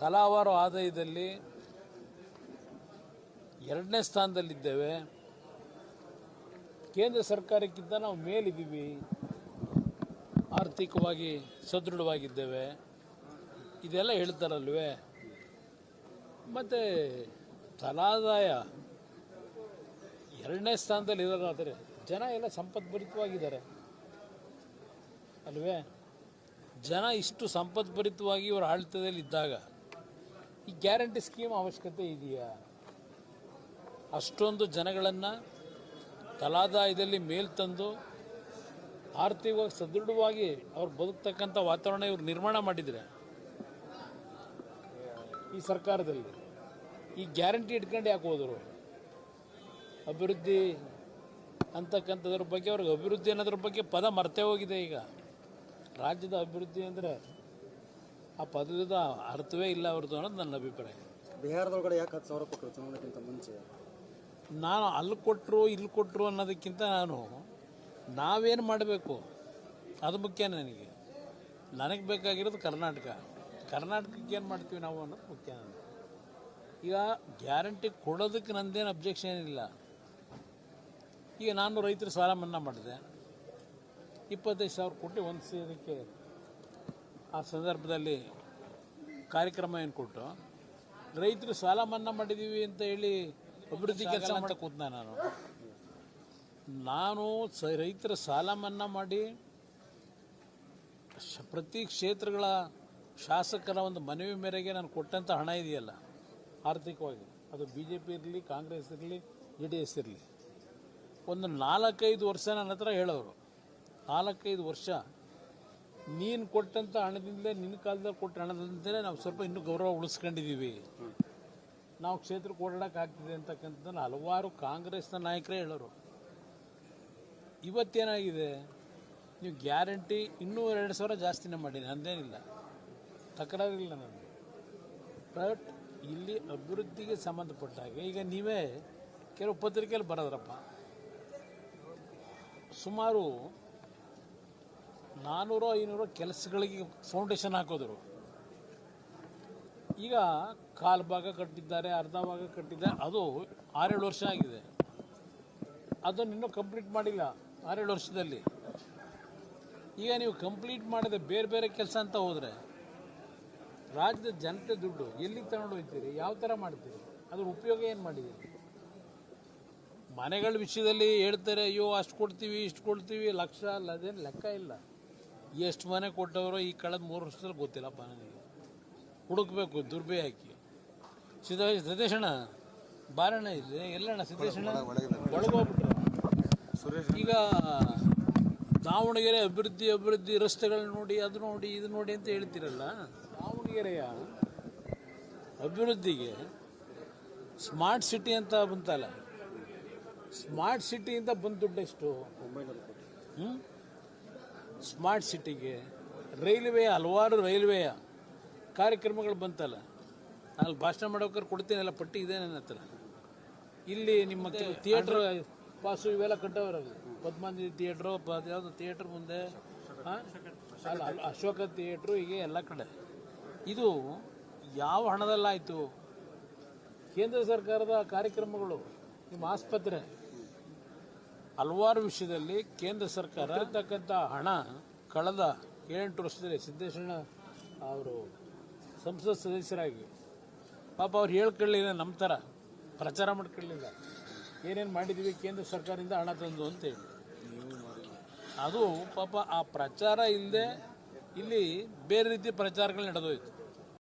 ತಲಾವಾರು ಆದಾಯದಲ್ಲಿ 2ನೇ ಸ್ಥಾನದಲ್ಲಿದ್ದೇವೆ. ಕೇಂದ್ರ ಸರ್ಕಾರಕ್ಕಿಂತ ನಾವು ಮೇಲಿದ್ದೀವಿ, ಆರ್ಥಿಕವಾಗಿ ಸದೃಢವಾಗಿದ್ದೇವೆ, ಇದೆಲ್ಲ ಹೇಳ್ತಾರಲ್ವೇ. ಮತ್ತು ತಲಾದಾಯ 2ನೇ ಸ್ಥಾನದಲ್ಲಿ ಇರೋದಾದರೆ ಜನ ಎಲ್ಲ ಸಂಪದ್ಭರಿತವಾಗಿದ್ದಾರೆ ಅಲ್ವೇ. ಜನ ಇಷ್ಟು ಸಂಪದ್ಭರಿತವಾಗಿ ಇವರ ಆಡಳಿತದಲ್ಲಿ ಇದ್ದಾಗ ಈ ಗ್ಯಾರಂಟಿ ಸ್ಕೀಮ್ ಅವಶ್ಯಕತೆ ಇದೆಯಾ? ಅಷ್ಟೊಂದು ಜನಗಳನ್ನು ತಲಾದಾಯದಲ್ಲಿ ಮೇಲ್ತಂದು ಆರ್ಥಿಕವಾಗಿ ಸದೃಢವಾಗಿ ಅವ್ರು ಬದುಕ್ತಕ್ಕಂಥ ವಾತಾವರಣ ಇವ್ರು ನಿರ್ಮಾಣ ಮಾಡಿದರೆ ಈ ಸರ್ಕಾರದಲ್ಲಿ ಈ ಗ್ಯಾರಂಟಿ ಇಟ್ಕೊಂಡು ಯಾಕೆ ಹೋದರು? ಅಭಿವೃದ್ಧಿ ಅಂತಕ್ಕಂಥದ್ರ ಬಗ್ಗೆ ಅವ್ರಿಗೆ ಅಭಿವೃದ್ಧಿ ಅನ್ನೋದ್ರ ಬಗ್ಗೆ ಪದ ಮರ್ತೇ ಹೋಗಿದೆ. ಈಗ ರಾಜ್ಯದ ಅಭಿವೃದ್ಧಿ ಅಂದರೆ ಆ ಪದದ ಅರ್ಥವೇ ಇಲ್ಲ ಅವ್ರದ್ದು ಅನ್ನೋದು ನನ್ನ ಅಭಿಪ್ರಾಯ. ಬಿಹಾರದೊಳಗಡೆ ಯಾಕೆ 10,000 ಕೊಟ್ಟರು ಚುನಾವಣೆಗಿಂತ ಮುಂಚೆ? ನಾನು ಅಲ್ಲಿ ಕೊಟ್ಟರು ಇಲ್ಲಿ ಕೊಟ್ಟರು ಅನ್ನೋದಕ್ಕಿಂತ ನಾವೇನು ಮಾಡಬೇಕು ಅದು ಮುಖ್ಯ. ನನಗೆ ಬೇಕಾಗಿರೋದು ಕರ್ನಾಟಕಕ್ಕೆ ಏನು ಮಾಡ್ತೀವಿ ನಾವು ಅನ್ನೋದು ಮುಖ್ಯ. ಈಗ ಗ್ಯಾರಂಟಿ ಕೊಡೋದಕ್ಕೆ ನಂದೇನು ಅಬ್ಜೆಕ್ಷನ್ ಇಲ್ಲ. ಈಗ ನಾನು ರೈತರ ಸಾಲ ಮನ್ನಾ ಮಾಡಿದೆ, 25,000 ಕೋಟಿ ಒಂದು ಸೇರಿಕೆ. ಆ ಸಂದರ್ಭದಲ್ಲಿ ಕಾರ್ಯಕ್ರಮ ಏನು ಕೊಟ್ಟು ರೈತರು ಸಾಲ ಮನ್ನಾ ಮಾಡಿದ್ದೀವಿ ಅಂತ ಹೇಳಿ ಅಭಿವೃದ್ಧಿ ಕೆಲಸ ಮಾಡಕ್ಕೆ ಕೂತ್ನ ನಾನು ರೈತರ ಸಾಲ ಮನ್ನಾ ಮಾಡಿ ಪ್ರತಿ ಕ್ಷೇತ್ರಗಳ ಶಾಸಕರ ಒಂದು ಮನವಿ ಮೇರೆಗೆ ನಾನು ಕೊಟ್ಟಂಥ ಹಣ ಇದೆಯಲ್ಲ ಆರ್ಥಿಕವಾಗಿ, ಅದು BJP ಇರಲಿ, ಕಾಂಗ್ರೆಸ್ ಇರಲಿ, JDS ಇರಲಿ, ಒಂದು 4-5 ವರ್ಷ ನನ್ನ ಹತ್ರ ಹೇಳೋರು, 4-5 ವರ್ಷ ನೀನು ಕೊಟ್ಟಂಥ ಹಣದಿಂದಲೇ, ನಿನ್ನ ಕಾಲದಲ್ಲಿ ಕೊಟ್ಟ ಹಣದಿಂದಲೇ ನಾವು ಸ್ವಲ್ಪ ಇನ್ನೂ ಗೌರವ ಉಳಿಸ್ಕೊಂಡಿದ್ದೀವಿ, ನಾವು ಕ್ಷೇತ್ರಕ್ಕೆ ಓಡಾಡೋಕ್ಕಾಗ್ತಿದೆ ಅಂತಕ್ಕಂಥದ್ದನ್ನು ಹಲವಾರು ಕಾಂಗ್ರೆಸ್ನ ನಾಯಕರೇ ಹೇಳೋರು. ಇವತ್ತೇನಾಗಿದೆ, ನೀವು ಗ್ಯಾರಂಟಿ ಇನ್ನೂ 2,000 ಜಾಸ್ತಿನೇ ಮಾಡಿ, ನಂದೇನಿಲ್ಲ, ತಕರಾರಿಲ್ಲ ನನಗೆ. ಬಟ್ ಇಲ್ಲಿ ಅಭಿವೃದ್ಧಿಗೆ ಸಂಬಂಧಪಟ್ಟ ಹಾಗೆ ಈಗ ನೀವೇ ಕೆಲವು ಪತ್ರಿಕೆಯಲ್ಲಿ ಬರೋದ್ರಪ್ಪ, ಸುಮಾರು 400-500 ಕೆಲಸಗಳಿಗೆ ಫೌಂಡೇಶನ್ ಹಾಕೋದ್ರು. ಈಗ ಕಾಲು ಭಾಗ ಕಟ್ಟಿದ್ದಾರೆ, ಅರ್ಧ ಭಾಗ ಕಟ್ಟಿದ್ದಾರೆ, ಅದು 6-7 ವರ್ಷ ಆಗಿದೆ. ಅದನ್ನು ಇನ್ನೂ ಕಂಪ್ಲೀಟ್ ಮಾಡಿಲ್ಲ 6-7 ವರ್ಷದಲ್ಲಿ. ಈಗ ನೀವು ಕಂಪ್ಲೀಟ್ ಮಾಡಿದೆ ಬೇರೆ ಬೇರೆ ಕೆಲಸ ಅಂತ ಹೋದರೆ ರಾಜ್ಯದ ಜನತೆ ದುಡ್ಡು ಎಲ್ಲಿಗೆ ತಗೊಂಡು ಹೋಗ್ತೀರಿ? ಯಾವ ಥರ ಮಾಡ್ತೀರಿ? ಅದ್ರ ಉಪಯೋಗ ಏನು ಮಾಡಿದ್ದೀರಿ? ಮನೆಗಳ ವಿಷಯದಲ್ಲಿ ಹೇಳ್ತಾರೆ, ಅಯ್ಯೋ ಅಷ್ಟು ಕೊಡ್ತೀವಿ ಇಷ್ಟು ಕೊಡ್ತೀವಿ, ಲಕ್ಷ ಅಲ್ಲ, ಅದೇನು ಲೆಕ್ಕ ಇಲ್ಲ. ಎಷ್ಟು ಮನೆ ಕೊಟ್ಟವರು ಈ ಕಳೆದ 3 ವರ್ಷದಲ್ಲಿ ಗೊತ್ತಿಲ್ಲಪ್ಪ ನನಗೆ. ಹುಡುಕ್ಬೇಕು ದುರ್ಬೆ ಹಾಕಿ. ಸತೀಶಣ್ಣ ಬಾರಣ್ಣ ಇದೆ ಎಲ್ಲಣ್ಣ, ಸಿದ್ದೇಶಣ್ಣ ಒಳಗೋಗ್ಬಿಟ್ರು. ಈಗ ದಾವಣಗೆರೆ ಅಭಿವೃದ್ಧಿ ರಸ್ತೆಗಳು ನೋಡಿ, ಅದು ನೋಡಿ ಇದು ನೋಡಿ ಅಂತ ಹೇಳ್ತಿರಲ್ಲ. ದಾವಣಗೆರೆಯ ಅಭಿವೃದ್ಧಿಗೆ ಸ್ಮಾರ್ಟ್ ಸಿಟಿ ಅಂತ ಬಂತಲ್ಲ, ಸ್ಮಾರ್ಟ್ ಸಿಟಿಯಿಂದ ಬಂದ ದುಡ್ಡು ಎಷ್ಟು? 900 ಕೋಟಿ. ಸ್ಮಾರ್ಟ್ ಸಿಟಿಗೆ ರೈಲ್ವೆ, ಹಲವಾರು ರೈಲ್ವೆಯ ಕಾರ್ಯಕ್ರಮಗಳು ಬಂತಲ್ಲ, ಅಲ್ಲಿ ಭಾಷಣ ಮಾಡೋಕೆ ಕೊಡ್ತೀನಲ್ಲ, ಪಟ್ಟಿ ಇದೆ ನನ್ನ ಹತ್ರ. ಇಲ್ಲಿ ನಿಮ್ಮ ಥಿಯೇಟ್ರ್ ಪಾಸು ಇವೆಲ್ಲ ಕಟ್ಟೋರಲ್ಲಿ, ಪದ್ಮಾಂಜಲಿ ಥಿಯೇಟ್ರು, ಯಾವುದು ಥಿಯೇಟ್ರ್ ಮುಂದೆ ಅಲ್ಲ, ಅಶೋಕ ಥಿಯೇಟ್ರು, ಹೀಗೆ ಎಲ್ಲ ಕಡೆ. ಇದು ಯಾವ ಹಣದಲ್ಲಾಯಿತು? ಕೇಂದ್ರ ಸರ್ಕಾರದ ಕಾರ್ಯಕ್ರಮಗಳು, ನಿಮ್ಮ ಆಸ್ಪತ್ರೆ, ಹಲವಾರು ವಿಷಯದಲ್ಲಿ ಕೇಂದ್ರ ಸರ್ಕಾರ ಇರ್ತಕ್ಕಂಥ ಹಣ ಕಳೆದ 7-8 ವರ್ಷದಲ್ಲಿ ಸಿದ್ದೇಶಣ್ಣ ಅವರು ಸಂಸತ್ ಸದಸ್ಯರಾಗಿ ಪಾಪ ಅವ್ರು ಹೇಳ್ಕೊಳ್ಳಿಲ್ಲ, ನಮ್ಮ ಥರ ಪ್ರಚಾರ ಮಾಡ್ಕೊಳ್ಳಿಲ್ಲ, ಏನೇನು ಮಾಡಿದ್ದೀವಿ ಕೇಂದ್ರ ಸರ್ಕಾರದಿಂದ ಹಣ ತಂದು ಅಂತೇಳಿ. ಅದು ಪಾಪ ಆ ಪ್ರಚಾರ ಇಲ್ಲದೆ ಇಲ್ಲಿ ಬೇರೆ ರೀತಿ ಪ್ರಚಾರಗಳು ನಡೆದೋಯ್ತು.